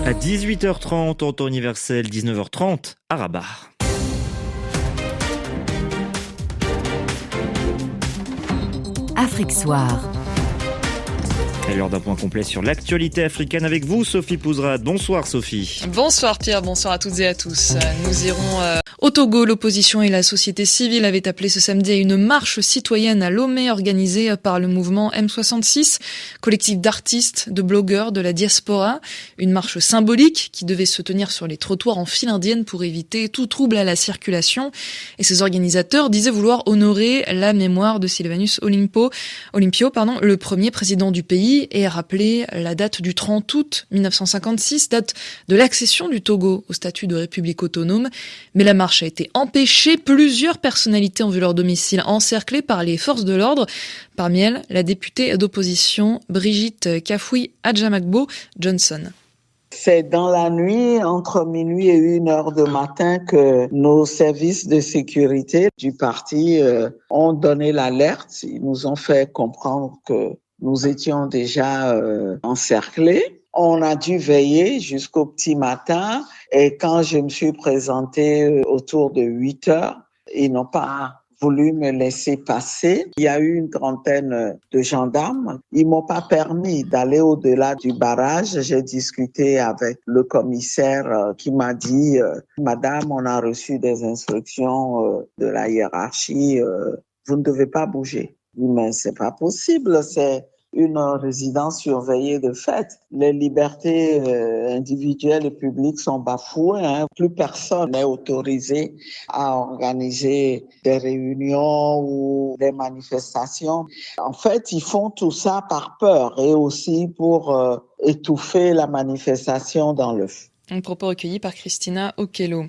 À 18h30 en temps universel, 19h30 à Rabat. Afrique Soir. C'est l'heure d'un point complet sur l'actualité africaine avec vous, Sophie Pouzrade. Bonsoir Sophie. Bonsoir Pierre, bonsoir à toutes et à tous. Nous irons au Togo. L'opposition et la société civile avaient appelé ce samedi à une marche citoyenne à Lomé organisée par le mouvement M66, collectif d'artistes, de blogueurs de la diaspora. Une marche symbolique qui devait se tenir sur les trottoirs en file indienne pour éviter tout trouble à la circulation. Et ses organisateurs disaient vouloir honorer la mémoire de Sylvanus Olympio, le premier président du pays, et rappeler la date du 30 août 1956, date de l'accession du Togo au statut de république autonome. Mais la marche a été empêchée. Plusieurs personnalités ont vu leur domicile encerclé par les forces de l'ordre. Parmi elles, la députée d'opposition Brigitte Kafoui-Adjamagbo Johnson. C'est dans la nuit, entre minuit et 1h du matin, que nos services de sécurité du parti ont donné l'alerte. Ils nous ont fait comprendre que nous étions déjà encerclés. On a dû veiller jusqu'au petit matin et quand je me suis présentée autour de 8h, ils n'ont pas voulu me laisser passer. Il y a eu une trentaine de gendarmes. Ils m'ont pas permis d'aller au-delà du barrage. J'ai discuté avec le commissaire qui m'a dit « Madame, on a reçu des instructions de la hiérarchie. Vous ne devez pas bouger. » Mais c'est pas possible. C'est une résidence surveillée de fait. Les libertés individuelles et publiques sont bafouées. Plus personne n'est autorisé à organiser des réunions ou des manifestations. En fait, ils font tout ça par peur et aussi pour étouffer la manifestation dans l'œuf. Un propos recueilli par Christina Okello.